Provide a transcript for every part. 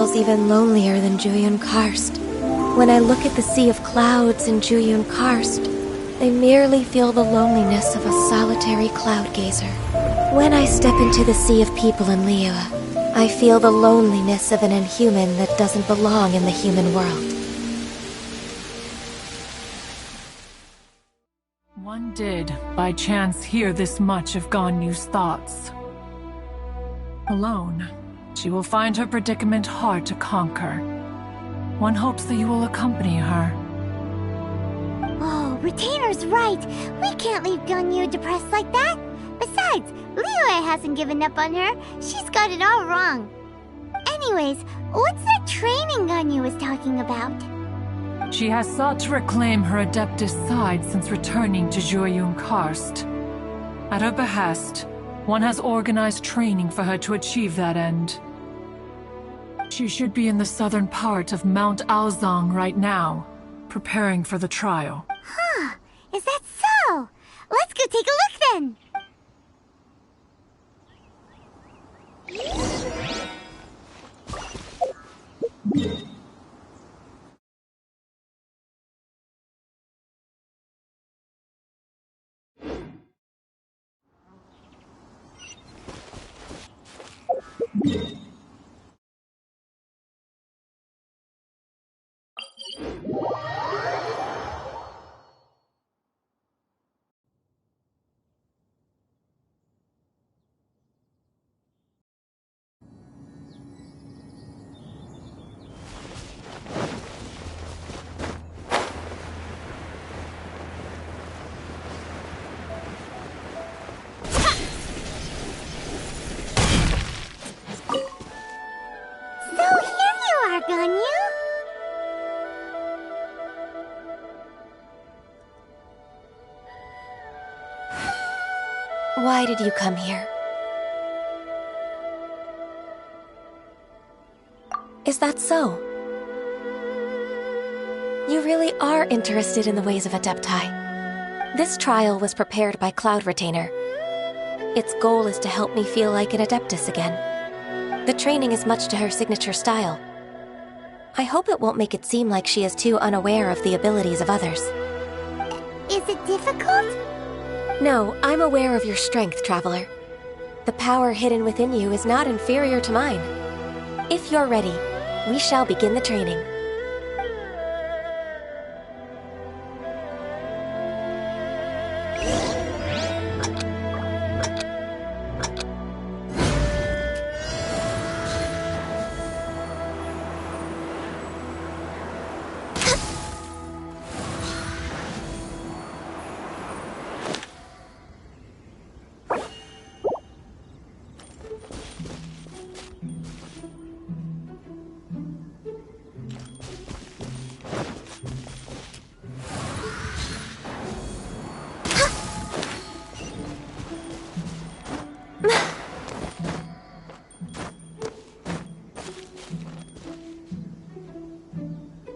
feels even lonelier than Juyun Karst. When I look at the sea of clouds in Juyun Karst, they merely feel the loneliness of a solitary cloud gazer. When I step into the sea of people in Liyue, I feel the loneliness of an inhuman that doesn't belong in the human world. One did, by chance, hear this much of Ganyu's thoughts. Alone, she will find her predicament hard to conquer. One hopes that you will accompany her. Oh, Retainer's right. We can't leave Ganyu depressed like that. Besides, Liyue hasn't given up on her. She's got it all wrong. Anyways, what's that training Ganyu was talking about? She has sought to reclaim her Adeptus side since returning to Juyun Karst. At her behest, one has organized training for her to achieve that end. She should be in the southern part of Mount Aozang right now, preparing for the trial. Huh, is that so? Let's go take a look then! Ganyu? Why did you come here? Is that so? You really are interested in the ways of Adepti. This trial was prepared by Cloud Retainer. Its goal is to help me feel like an Adeptus again. The training is much to her signature style. I hope it won't make it seem like she is too unaware of the abilities of others. Is it difficult? No, I'm aware of your strength, Traveler. The power hidden within you is not inferior to mine. If you're ready, we shall begin the training.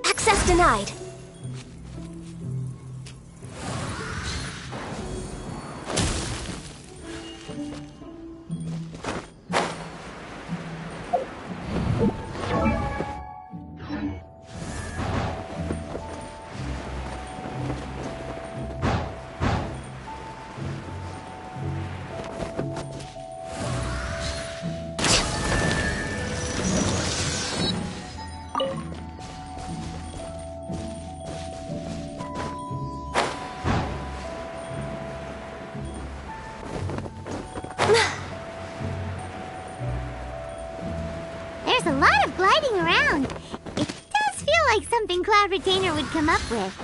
Access denied. There's a lot of gliding around. It does feel like something Cloud Retainer would come up with.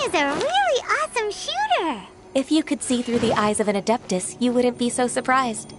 is a really awesome shooter. If you could see through the eyes of an Adeptus, you wouldn't be so surprised.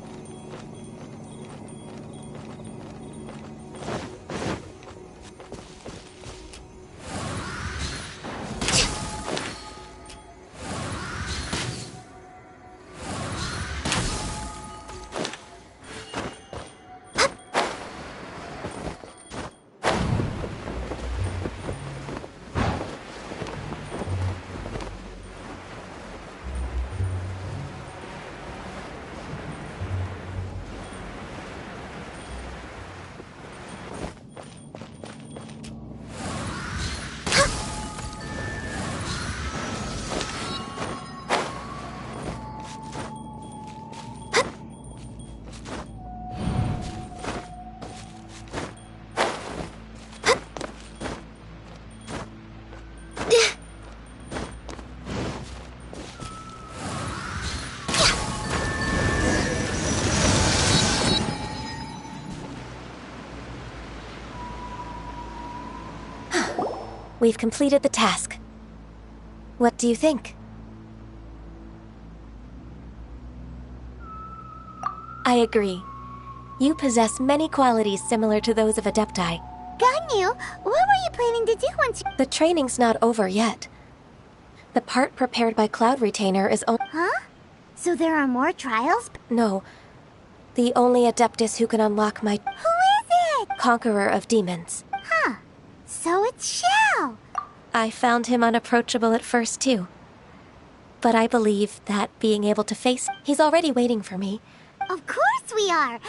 We've completed the task. What do you think? I agree. You possess many qualities similar to those of Adepti. Ganyu, what were you planning to do once you... The training's not over yet. The part prepared by Cloud Retainer is Huh? So there are more trials? No. The only Adeptus who can unlock my... Who is it? Conqueror of Demons. Huh. So it's Shao. I found him unapproachable at first, too. But I believe that being able to face... He's already waiting for me. Of course we are.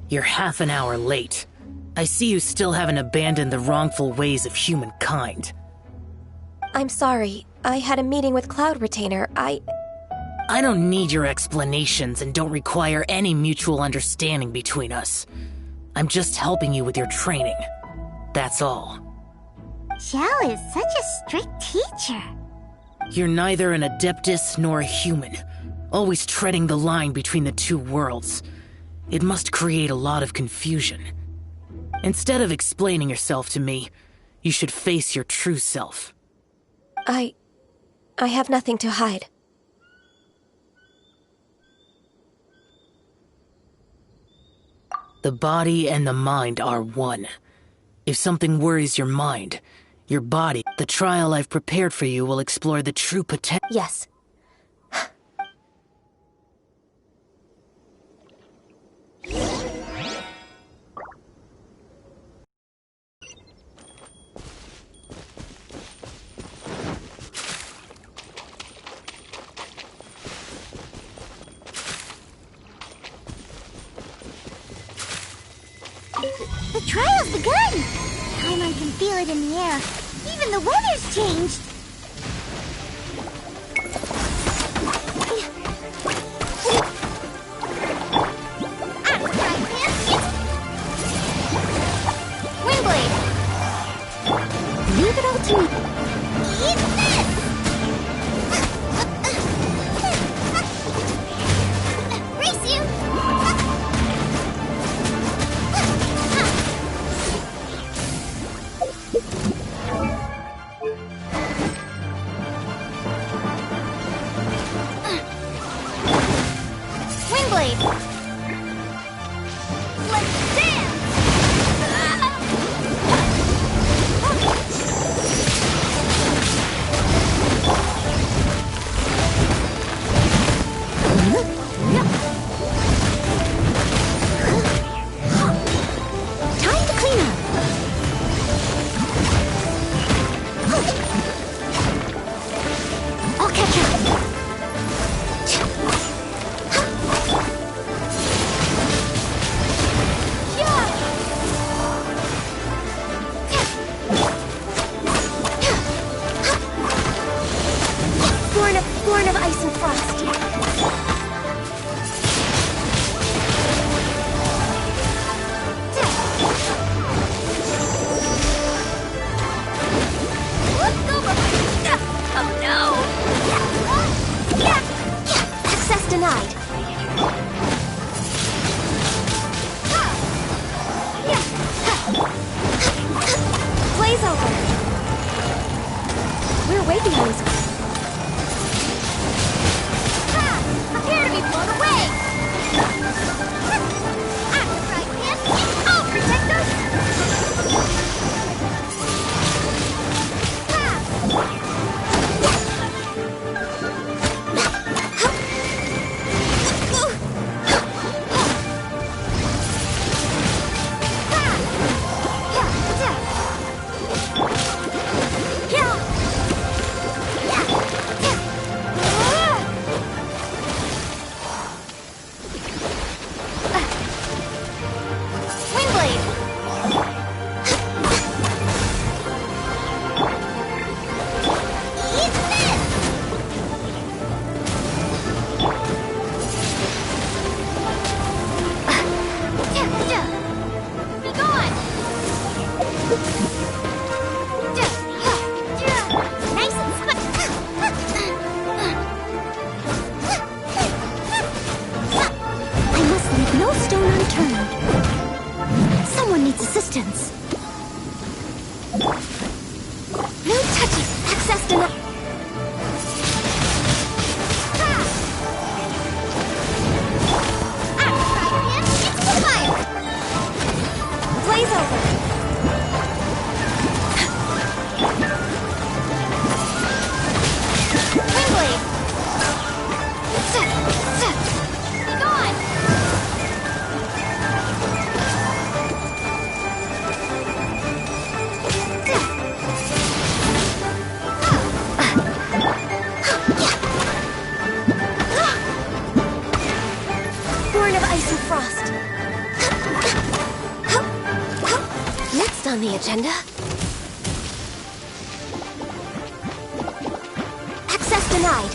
You're half an hour late. I see you still haven't abandoned the wrongful ways of humankind. I'm sorry. I had a meeting with Cloud Retainer. I don't need your explanations and don't require any mutual understanding between us. I'm just helping you with your training. That's all. Shao is such a strict teacher. You're neither an Adeptus nor a human, always treading the line between the two worlds. It must create a lot of confusion. Instead of explaining yourself to me, you should face your true self. I have nothing to hide. The body and the mind are one. If something worries your mind, your body, the trial I've prepared for you will explore the true potential. Yes. The trial's begun! Paimon can feel it in the air. Even the weather's changed. Windblade! Leave it all to me. Eat this! Race you! Windblade! Let's dance! Time to clean up! on the agenda. Access denied.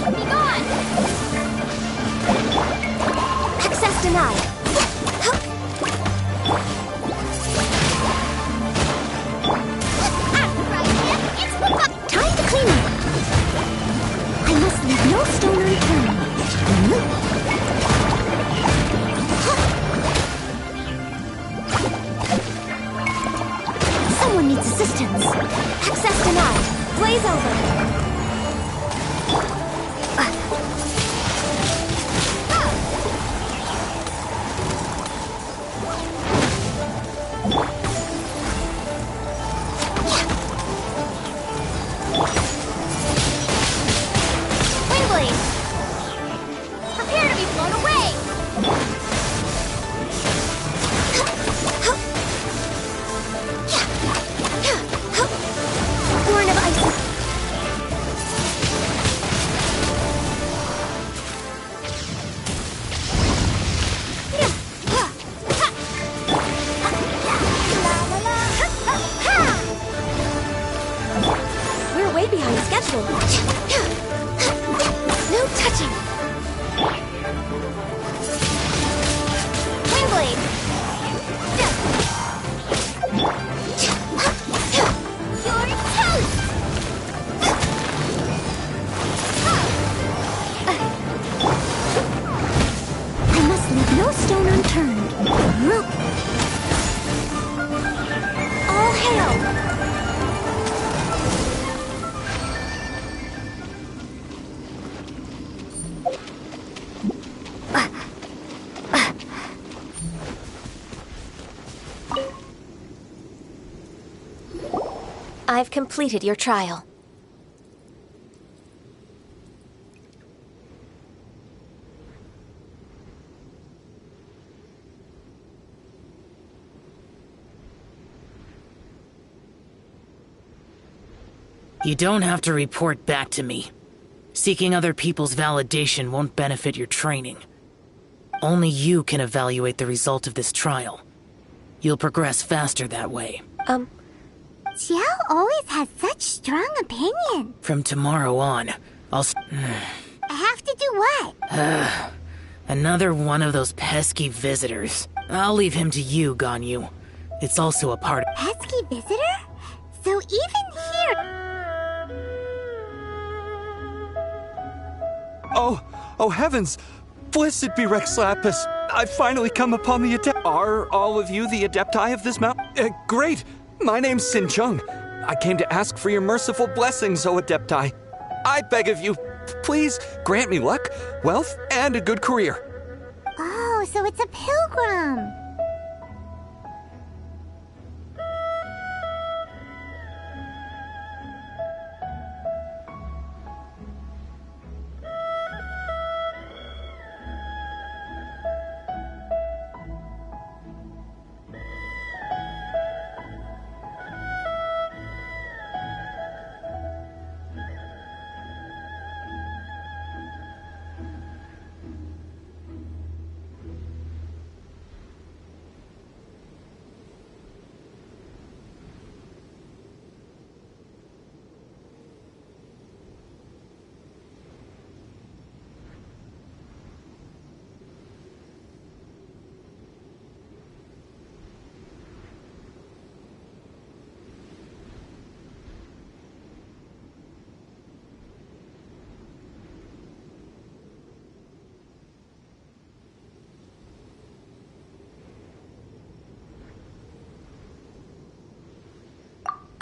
Be gone! Access denied. Time to clean up. I must leave no stone unturned. Someone needs assistance. Access denied. Blaze over. I've completed your trial. You don't have to report back to me. Seeking other people's validation won't benefit your training. Only you can evaluate the result of this trial. You'll progress faster that way. Xiao always has such strong opinion. From tomorrow on, I'll I have to do what? Another one of those pesky visitors. I'll leave him to you, Ganyu. It's also a part of... Pesky visitor? So even here... Oh heavens! Blessed be Rex Lapis! I've finally come upon the Adept. Are all of you the Adepti of this mountain? Great! My name's Sin Chung. I came to ask for your merciful blessings, O Adepti. I beg of you, please grant me luck, wealth, and a good career. Oh, so it's a pilgrim.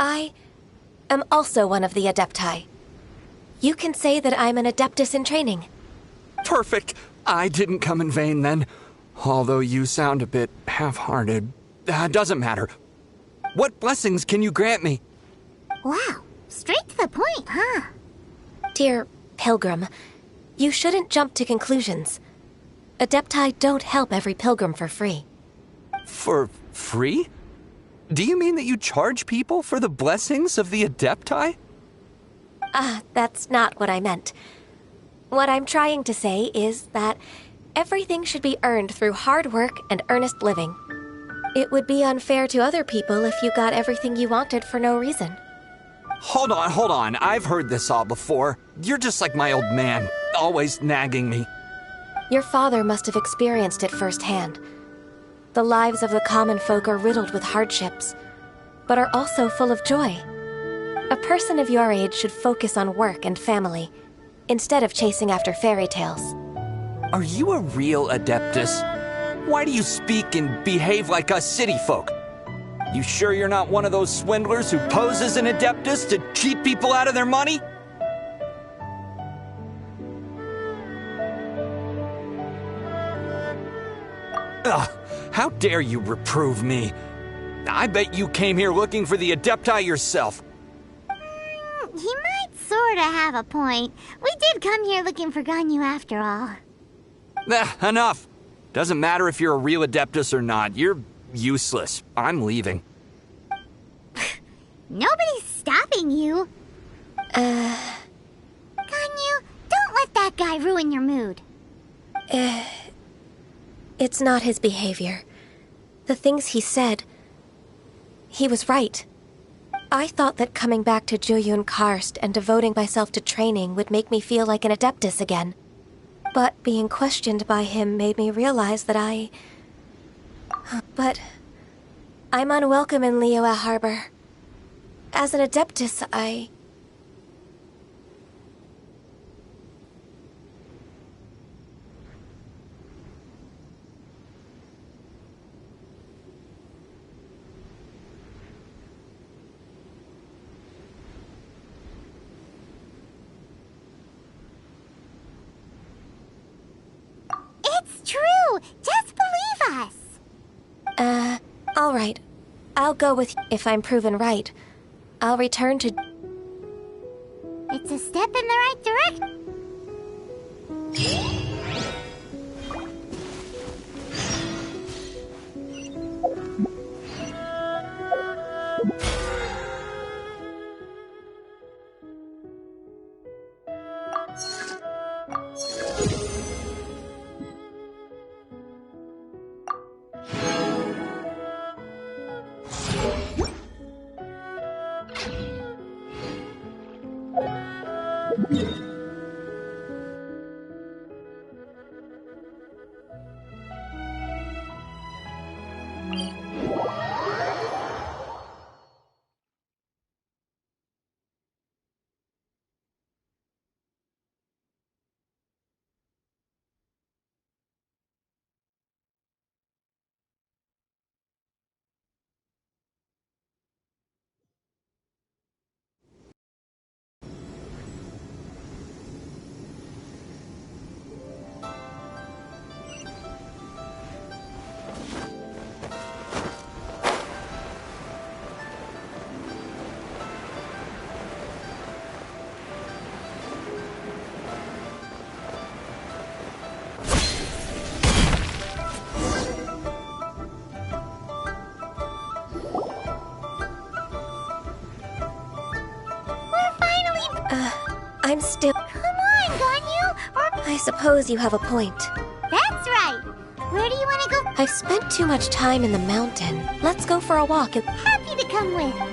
I am also one of the Adepti. You can say that I'm an Adeptus in training. Perfect. I didn't come in vain then. Although you sound a bit half-hearted. Doesn't matter. What blessings can you grant me? Wow, straight to the point, huh? Dear Pilgrim, you shouldn't jump to conclusions. Adepti don't help every pilgrim for free. For free? Do you mean that you charge people for the blessings of the Adepti? That's not what I meant. What I'm trying to say is that everything should be earned through hard work and earnest living. It would be unfair to other people if you got everything you wanted for no reason. Hold on. I've heard this all before. You're just like my old man, always nagging me. Your father must have experienced it firsthand. The lives of the common folk are riddled with hardships, but are also full of joy. A person of your age should focus on work and family, instead of chasing after fairy tales. Are you a real Adeptus? Why do you speak and behave like us city folk? You sure you're not one of those swindlers who pose as an Adeptus to cheat people out of their money? Ugh, how dare you reprove me? I bet you came here looking for the Adepti yourself. He might sorta have a point. We did come here looking for Ganyu after all. Enough. Doesn't matter if you're a real Adeptus or not. You're useless. I'm leaving. Nobody's stopping you. Ganyu, don't let that guy ruin your mood. It's not his behavior. The things he said... He was right. I thought that coming back to Jueyun Karst and devoting myself to training would make me feel like an Adeptus again. But being questioned by him made me realize that But... I'm unwelcome in Liyue Harbor. As an Adeptus, It's true! Just believe us! all right. I'll go with you if I'm proven right. I'll return to... It's a step in the right direction. I'm still... Come on, Ganyu! I suppose you have a point. That's right! Where do you want to go? I've spent too much time in the mountain. Let's go for a walk and... Happy to come with.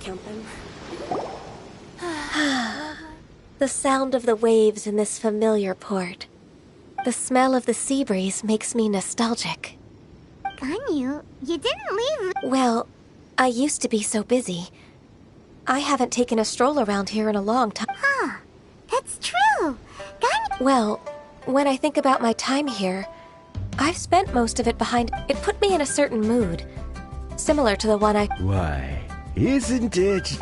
count them. The sound of the waves in this familiar port. The smell of the sea breeze makes me nostalgic. Ganyu, you didn't leave. Well, I used to be so busy. I haven't taken a stroll around here in a long time. Huh, that's true. Ganyu. Well, when I think about my time here, I've spent most of it behind. It put me in a certain mood, similar to the one I. Why, isn't it?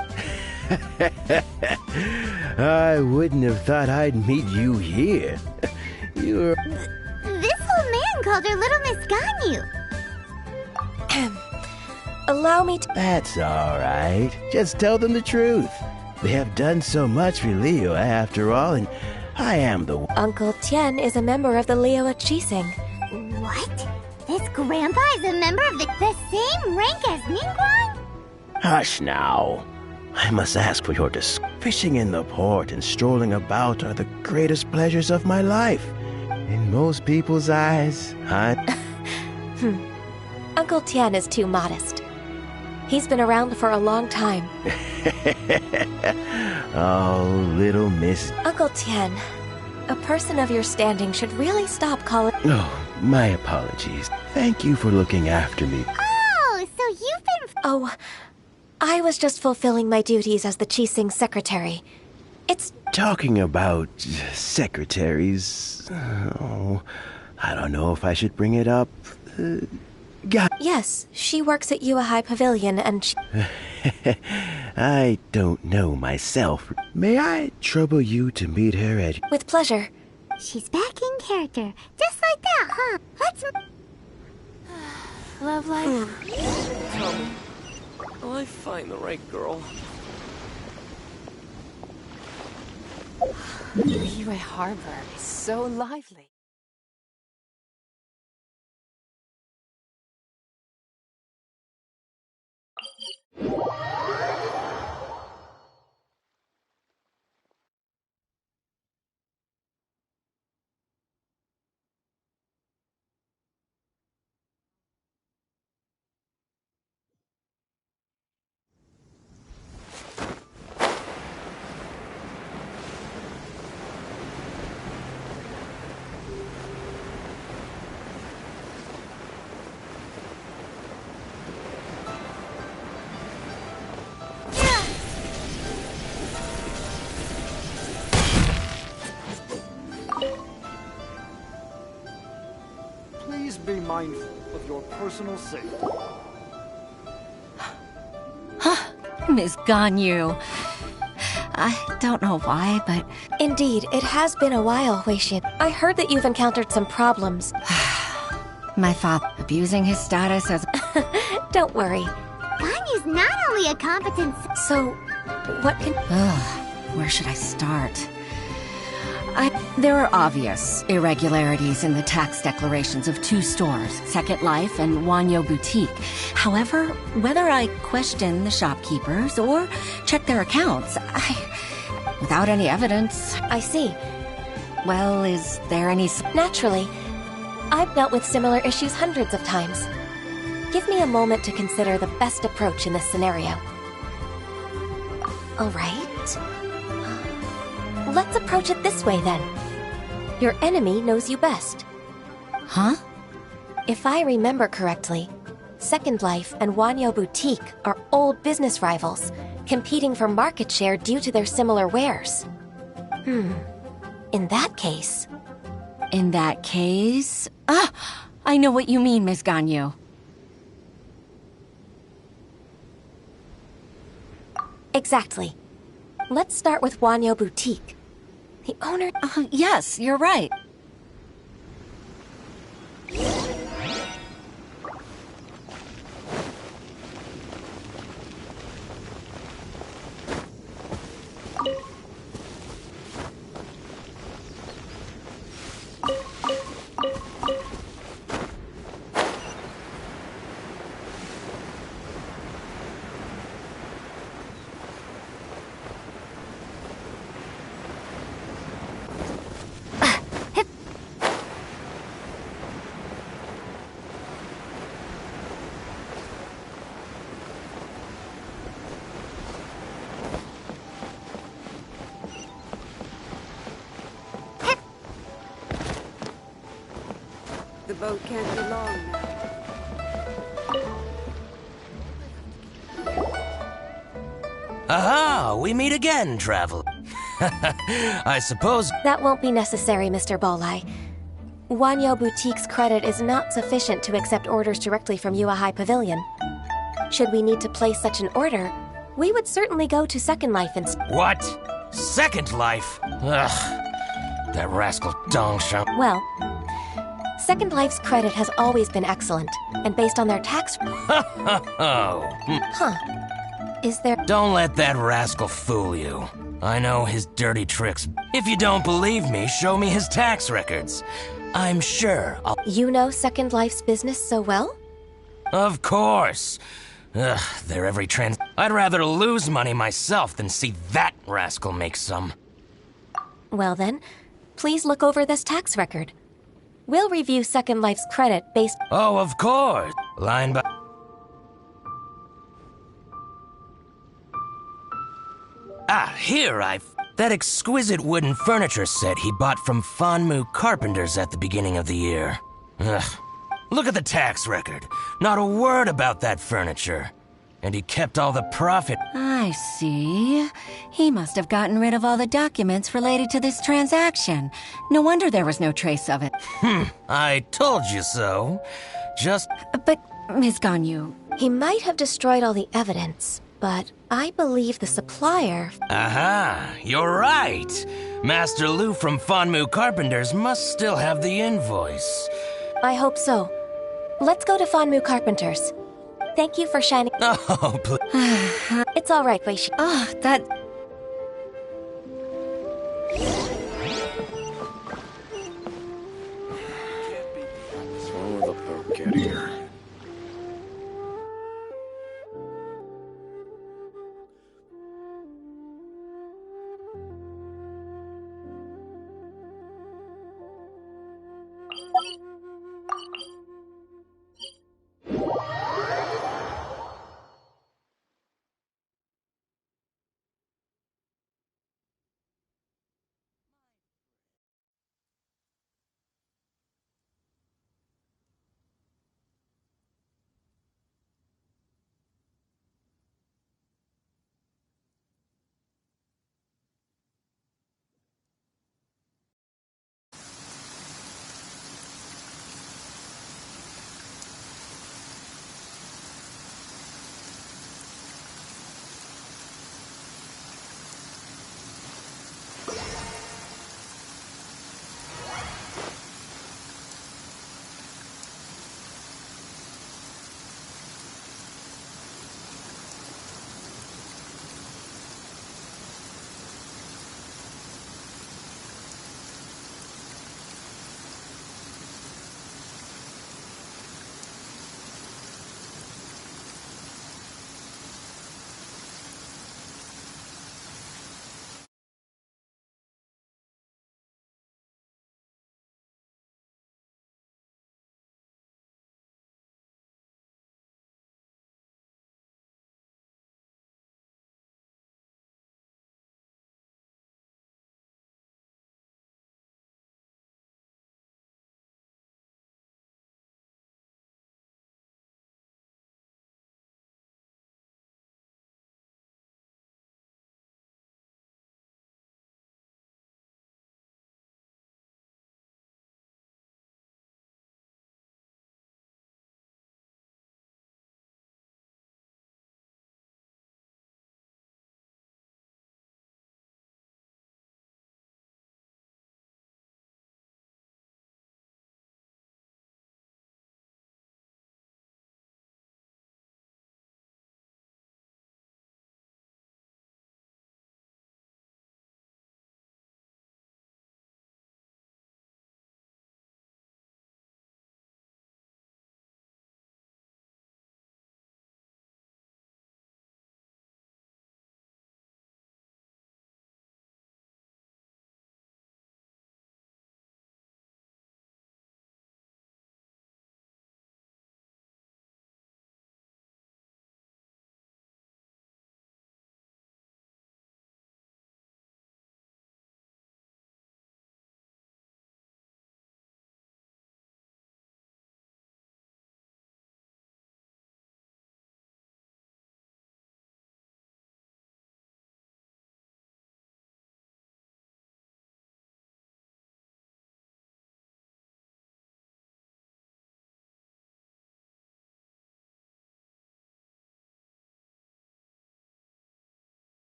I wouldn't have thought I'd meet you here. You're. This old man called her Little Miss Ganyu. Allow me to. That's all right. Just tell them the truth. They have done so much for Leo after all, and I am the one. Uncle Tien is a member of the Liyue Qixing. What? This grandpa is a member of the same rank as Ningguang? Hush now. I must ask for your fishing in the port and strolling about are the greatest pleasures of my life. In most people's eyes, Uncle Tien is too modest. He's been around for a long time. Oh, little miss. Uncle Tien, a person of your standing should really stop calling. Oh, my apologies. Thank you for looking after me. Oh, so you've been. Oh, I was just fulfilling my duties as the Qixing secretary. It's. Talking about secretaries. Oh, I don't know if I should bring it up. Yes, she works at Yuehai Pavilion and I don't know myself. May I trouble you to meet her at... With pleasure. She's back in character. Just like that, huh? Let's... Love life. Tell me, will I find the right girl? Liyue Harbor is so lively. Please be mindful of your personal safety. Miss Ganyu. I don't know why, but... Indeed, it has been a while, Huixin. I heard that you've encountered some problems. My father abusing his status as... Don't worry. Ganyu's not only a competent... So, what can... Where should I start? There are obvious irregularities in the tax declarations of two stores, Second Life and Wanyo Boutique. However, whether I question the shopkeepers or check their accounts, without any evidence... I see. Well, is there any... Naturally. I've dealt with similar issues hundreds of times. Give me a moment to consider the best approach in this scenario. All right. Let's approach it this way, then. Your enemy knows you best. Huh? If I remember correctly, Second Life and Wanyo Boutique are old business rivals, competing for market share due to their similar wares. In that case... In that case... I know what you mean, Miss Ganyu. Exactly. Let's start with Wanyo Boutique. The owner... Yes, you're right. boat can't be long now. Aha! We meet again, traveler. I suppose... That won't be necessary, Mr. Bolai. Wanyo Boutique's credit is not sufficient to accept orders directly from Yuahai Pavilion. Should we need to place such an order, we would certainly go to Second Life instead. What? Second Life? Ugh. That rascal Dongshan. Well, Second Life's credit has always been excellent, and based on their tax... Oh. Huh. Is there... Don't let that rascal fool you. I know his dirty tricks. If you don't believe me, show me his tax records. I'm sure I'll... You know Second Life's business so well? Of course. Ugh, their every trans... I'd rather lose money myself than see that rascal make some. Well then, please look over this tax record. We'll review Second Life's credit based... Oh, of course. Line by... Ah, here that exquisite wooden furniture set he bought from Fanmu Carpenters at the beginning of the year. Ugh. Look at the tax record. Not a word about that furniture. And he kept all the profit. I see. He must have gotten rid of all the documents related to this transaction. No wonder there was no trace of it. I told you so. Just... But, Ms. Ganyu... He might have destroyed all the evidence, but I believe the supplier... Aha, you're right. Master Lu from Fanmu Carpenters must still have the invoice. I hope so. Let's go to Fanmu Carpenters. Thank you for shining... Oh, please. It's all right, Wei Shi. Oh, that... What's wrong with the boat getting here?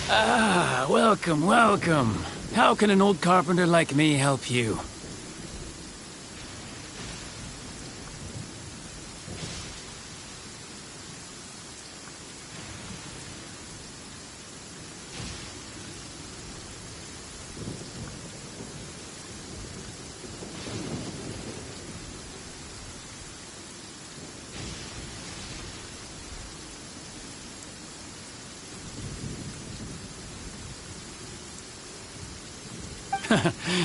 Ah, welcome, welcome. How can an old carpenter like me help you?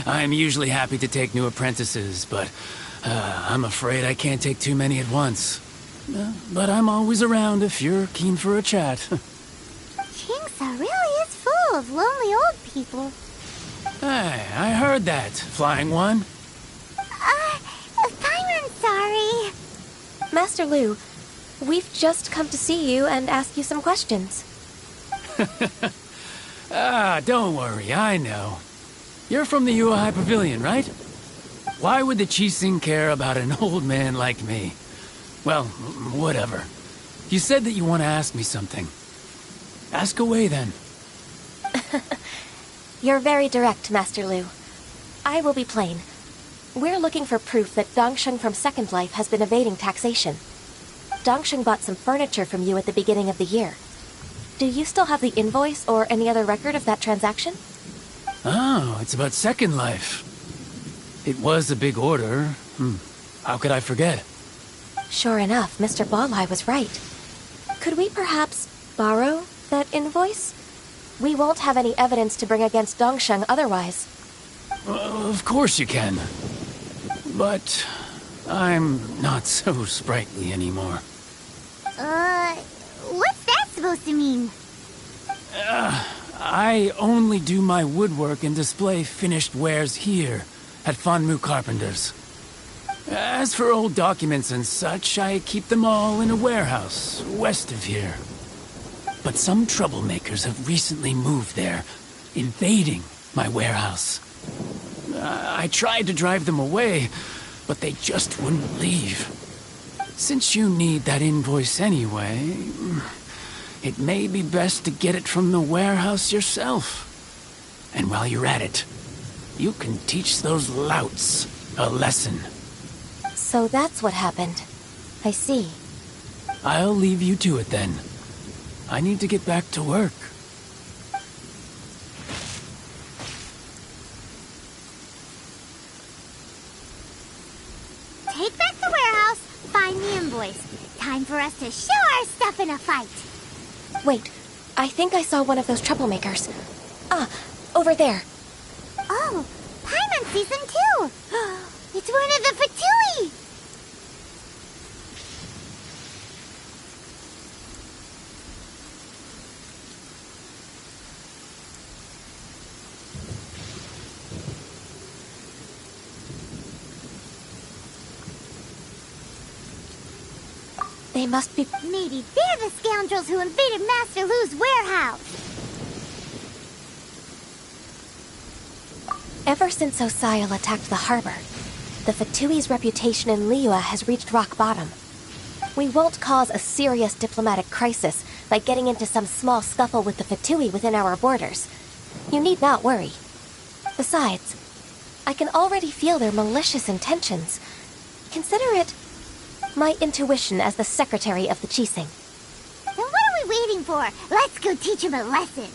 I'm usually happy to take new apprentices, but I'm afraid I can't take too many at once. But I'm always around if you're keen for a chat. Chingsa really is full of lonely old people. Hey, I heard that, Flying One. I'm sorry. Master Lu, we've just come to see you and ask you some questions. Don't worry, I know. You're from the Yuehai Pavilion, right? Why would the Qixing care about an old man like me? Well, whatever. You said that you want to ask me something. Ask away, then. You're very direct, Master Lu. I will be plain. We're looking for proof that Dongsheng from Second Life has been evading taxation. Dongsheng bought some furniture from you at the beginning of the year. Do you still have the invoice or any other record of that transaction? Oh, it's about Second Life. It was a big order. How could I forget? Sure enough, Mr. Balai was right. Could we perhaps borrow that invoice? We won't have any evidence to bring against Dongsheng otherwise. Of course you can. But I'm not so sprightly anymore. What's that supposed to mean? I only do my woodwork and display finished wares here at Fanmu Carpenters. As for old documents and such, I keep them all in a warehouse west of here. But some troublemakers have recently moved there, invading my warehouse. I tried to drive them away, but they just wouldn't leave. Since you need that invoice anyway, it may be best to get it from the warehouse yourself. And while you're at it, you can teach those louts a lesson. So that's what happened. I see. I'll leave you to it then. I need to get back to work. Take back the warehouse, find the invoice. Time for us to show our stuff in a fight. Wait, I think I saw one of those troublemakers. Over there. Oh, Paimon sees them too. It's one of the Fatui. They must be... Maybe they're the scoundrels who invaded Master Lu's warehouse. Ever since Osial attacked the harbor, the Fatui's reputation in Liyue has reached rock bottom. We won't cause a serious diplomatic crisis by getting into some small scuffle with the Fatui within our borders. You need not worry. Besides, I can already feel their malicious intentions. Consider it my intuition as the secretary of the Qixing. Then what are we waiting for? Let's go teach him a lesson.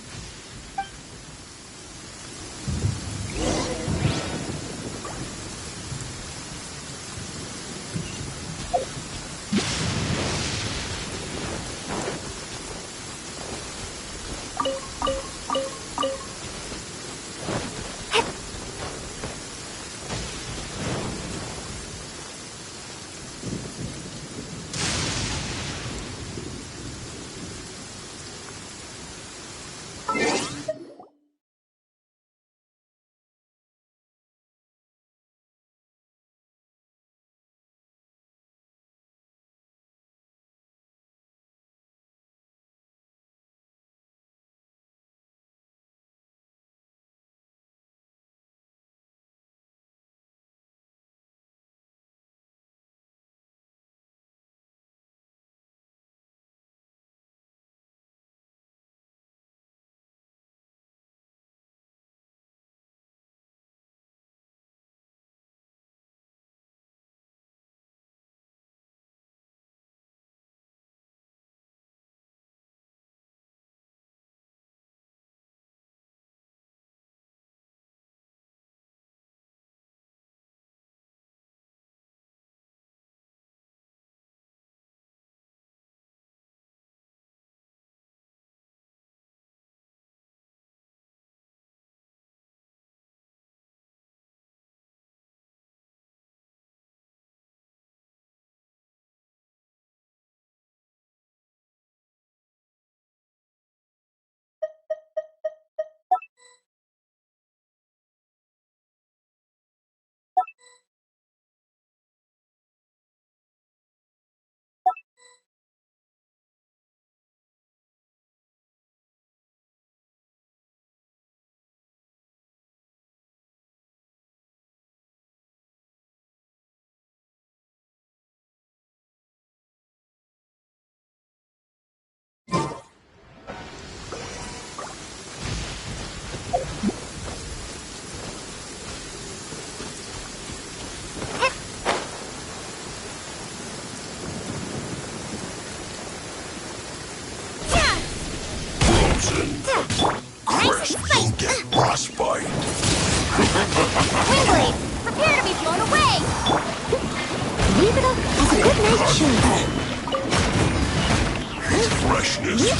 Freshness.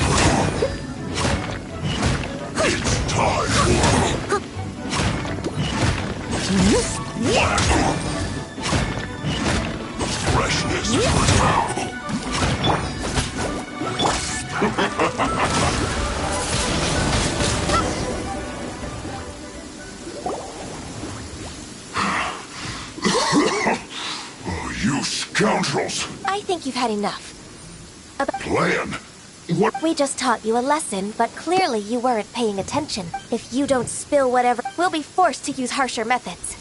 It's time for freshness. You scoundrels! I think you've had enough. Plan? What? We just taught you a lesson, but clearly you weren't paying attention. If you don't spill whatever, we'll be forced to use harsher methods.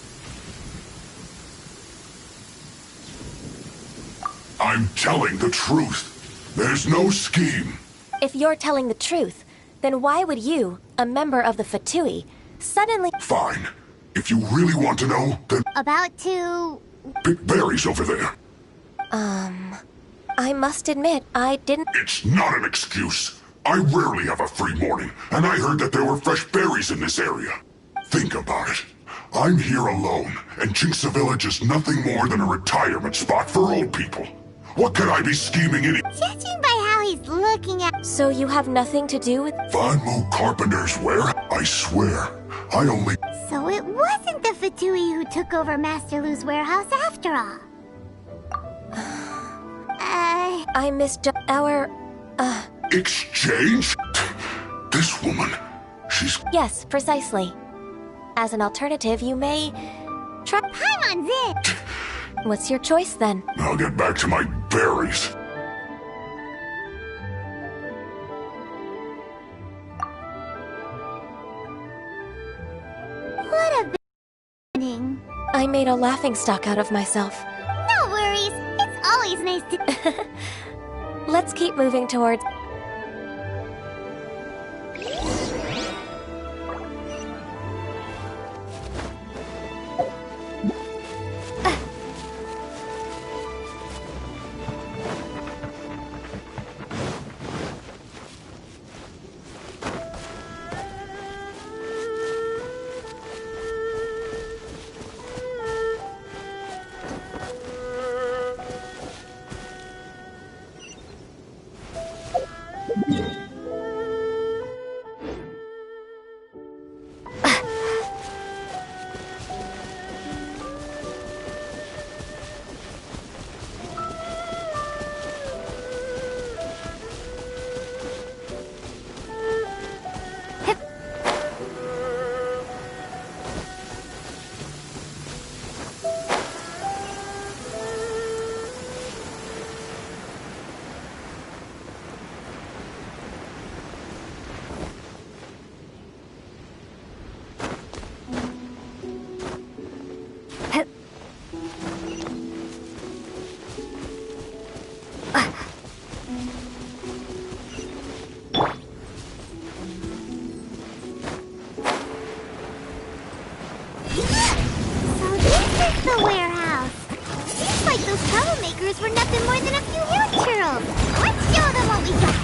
I'm telling the truth. There's no scheme. If you're telling the truth, then why would you, a member of the Fatui, suddenly— Fine. If you really want to know, then About to... pick berries over there. I must admit, I didn't— It's not an excuse. I rarely have a free morning, and I heard that there were fresh berries in this area. Think about it. I'm here alone, and Jinxa Village is nothing more than a retirement spot for old people. What could I be scheming in? Judging by how he's looking at... So you have nothing to do with— Vanmu Carpenter's ware? I swear, I only... So it wasn't the Fatui who took over Master Lu's warehouse after all. I misjudged our— Exchange? This woman, she's... Yes, precisely. As an alternative, you may try— Paimon's it! What's your choice, then? I'll get back to my berries. What a b***ing. I made a laughingstock out of myself. No worries. It's always nice to... Let's keep moving towards— The warehouse. Seems like those troublemakers were nothing more than a few hill churls. Let's show them what we got.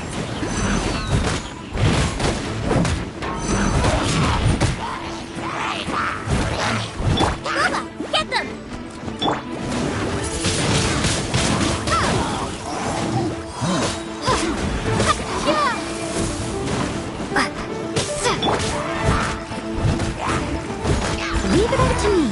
Bubba, get them! Leave it up to me.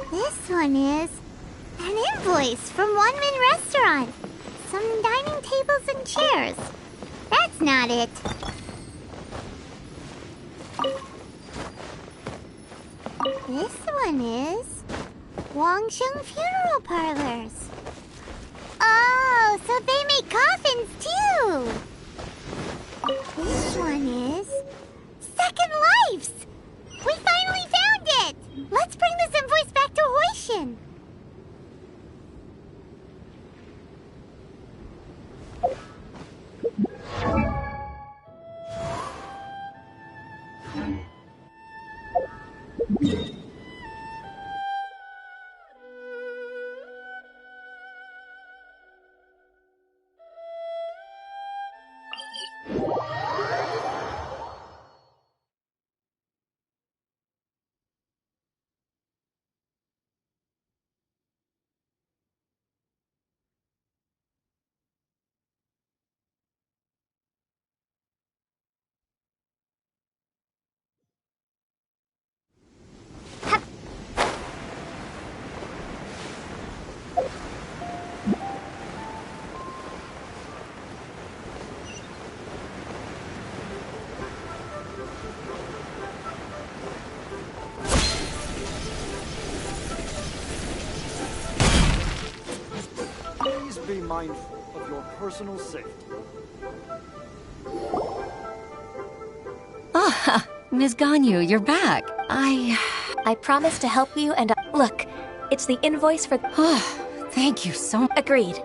This one is an invoice from One Man Restaurant. Some dining tables and chairs. That's not it. This one is Wangsheng Funeral Parlors. Oh, so they make coffins too. This one is Second Lives. We finally found it. Let's bring this invoice back to Hoishin. Be mindful of your personal safety. Ah, Ms. Ganyu, you're back. I promised to help you and look, it's the invoice for... Thank you so much. Agreed.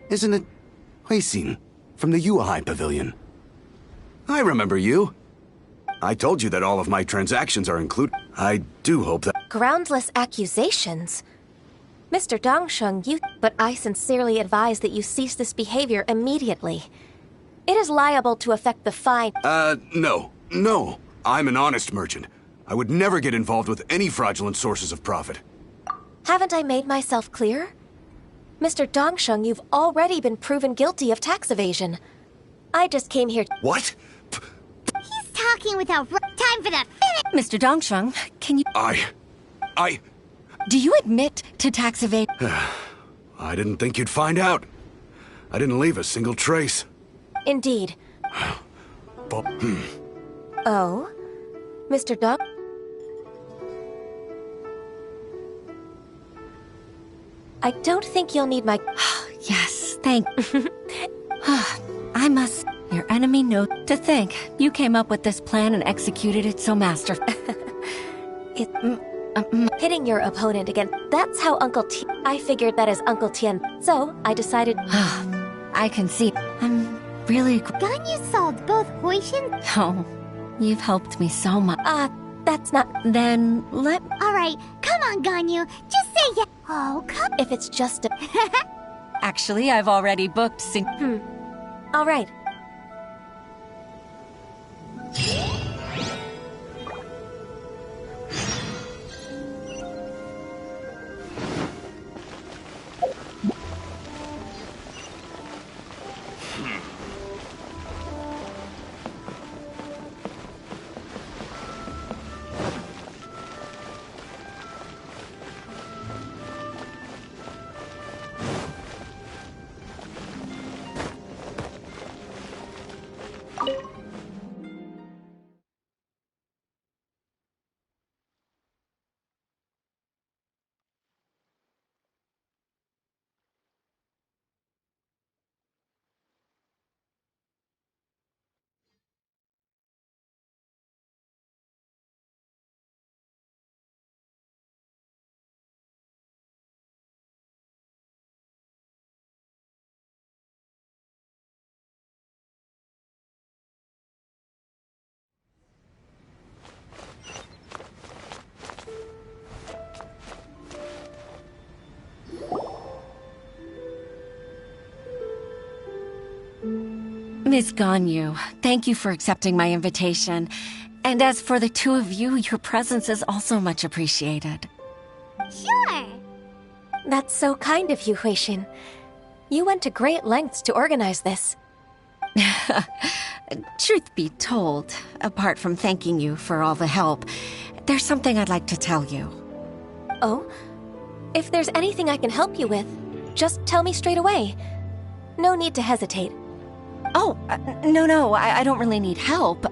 Isn't it Huixin from the Yuehai Pavilion? I remember you. I told you that all of my transactions are included. I do hope that... Groundless accusations? Mr. Dongsheng, but I sincerely advise that you cease this behavior immediately. It is liable to affect the fine... No. I'm an honest merchant. I would never get involved with any fraudulent sources of profit. Haven't I made myself clear? Mr. Dongsheng, you've already been proven guilty of tax evasion. I just came here... What? He's talking without time for the finish. Mr. Dongsheng, can you... I... Do you admit to tax evasion? I didn't think you'd find out. I didn't leave a single trace. Indeed. Oh? Mr. Dong... I don't think you'll need my... Yes, thank... I must... Your enemy knows... To think, you came up with this plan and executed it so masterfully. Hitting your opponent again. That's how Uncle T... I figured that as Uncle Tien. So, I decided... I can see... I'm really... Ganyu solved both Hoishin... Oh, you've helped me so much. That's not... Then let... Alright, come on, Ganyu. Just say yeah. Oh, come... If it's just a... Actually, I've already booked Alright. Miss Ganyu, thank you for accepting my invitation. And as for the two of you, your presence is also much appreciated. Sure. That's so kind of you, Huixin. You went to great lengths to organize this. Truth be told, apart from thanking you for all the help, there's something I'd like to tell you. Oh? If there's anything I can help you with, just tell me straight away. No need to hesitate. Oh, no, I don't really need help.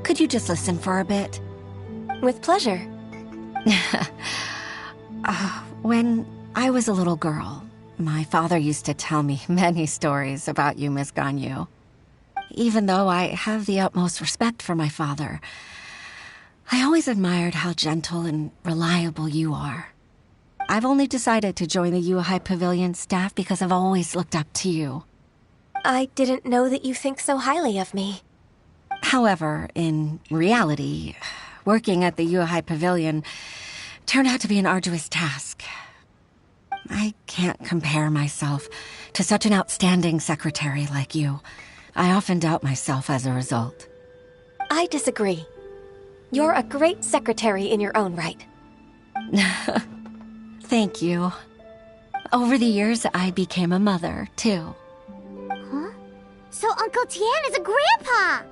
Could you just listen for a bit? With pleasure. When I was a little girl, my father used to tell me many stories about you, Miss Ganyu. Even though I have the utmost respect for my father, I always admired how gentle and reliable you are. I've only decided to join the Yuhai Pavilion staff because I've always looked up to you. I didn't know that you think so highly of me. However, in reality, working at the Yuhai Pavilion turned out to be an arduous task. I can't compare myself to such an outstanding secretary like you. I often doubt myself as a result. I disagree. You're a great secretary in your own right. Thank you. Over the years, I became a mother, too. Huh? So Uncle Tian is a grandpa!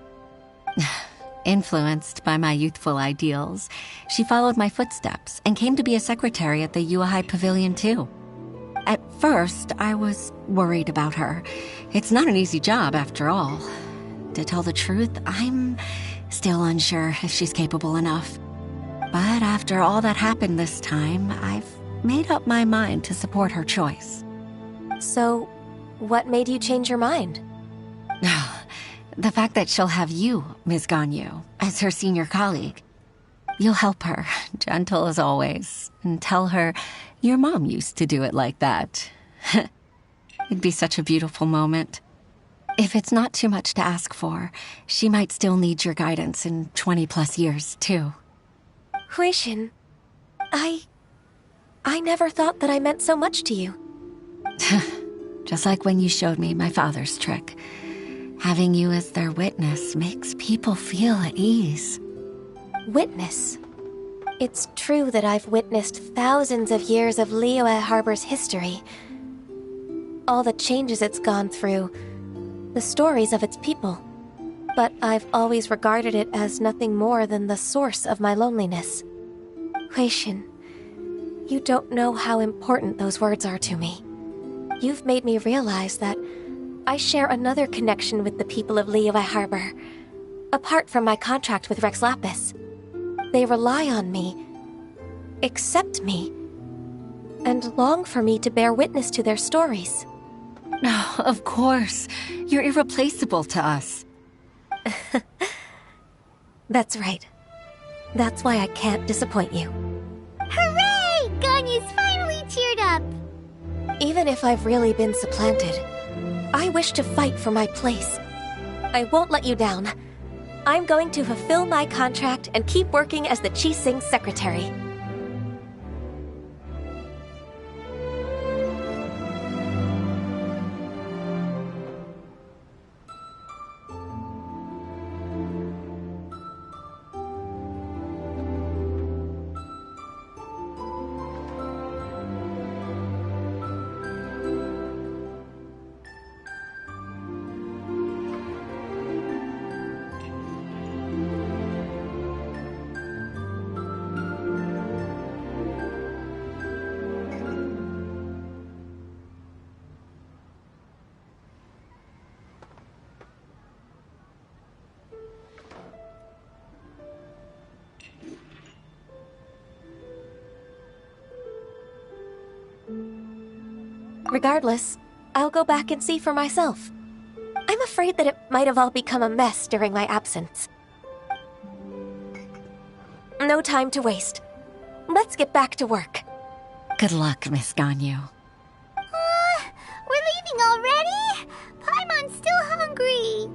Influenced by my youthful ideals, she followed my footsteps and came to be a secretary at the Yuhai Pavilion, too. At first, I was worried about her. It's not an easy job, after all. To tell the truth, I'm still unsure if she's capable enough. But after all that happened this time, I've made up my mind to support her choice. So, what made you change your mind? The fact that she'll have you, Ms. Ganyu, as her senior colleague. You'll help her, gentle as always, and tell her your mom used to do it like that. It'd be such a beautiful moment. If it's not too much to ask for, she might still need your guidance in 20+ years, too. Huixin, I never thought that I meant so much to you. Just like when you showed me my father's trick. Having you as their witness makes people feel at ease. Witness? It's true that I've witnessed thousands of years of Liyue Harbor's history. All the changes it's gone through, the stories of its people. But I've always regarded it as nothing more than the source of my loneliness. Huixin, you don't know how important those words are to me. You've made me realize that I share another connection with the people of Liyue Harbor, apart from my contract with Rex Lapis. They rely on me, accept me, and long for me to bear witness to their stories. Oh, of course. You're irreplaceable to us. That's right. That's why I can't disappoint you. Hooray! Ganyu's finally cheered up! Even if I've really been supplanted, I wish to fight for my place. I won't let you down. I'm going to fulfill my contract and keep working as the Qixing secretary. Regardless, I'll go back and see for myself. I'm afraid that it might have all become a mess during my absence. No time to waste. Let's get back to work. Good luck, Miss Ganyu. We're leaving already? Paimon's still hungry.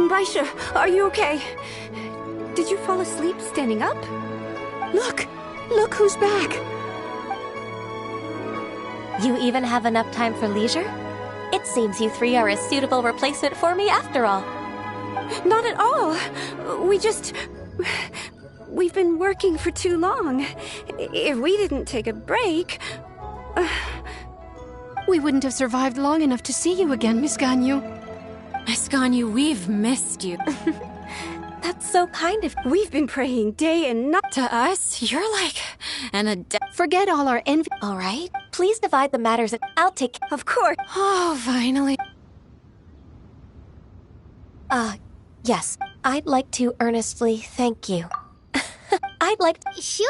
Baisha, are you okay? Did you fall asleep standing up? Look! Look who's back! You even have enough time for leisure? It seems you three are a suitable replacement for me after all. Not at all. We've been working for too long. If we didn't take a break... We wouldn't have survived long enough to see you again, Miss Ganyu. Miss Ganyu, we've missed you. That's so kind of... We've been praying day and night. To us, you're like an adept. Forget all our envy. All right, please divide the matters and I'll take... Of course. Oh, finally. Yes. I'd like to earnestly thank you. I'd like to... Sure.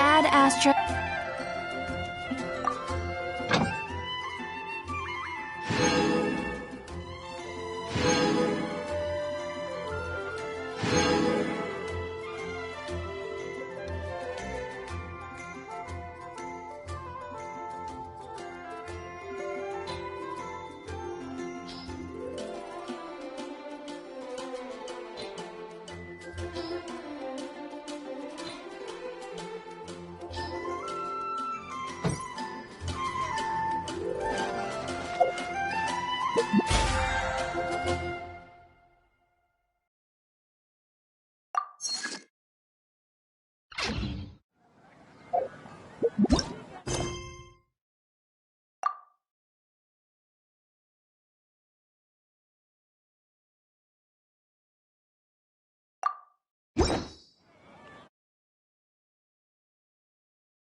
Add Astra.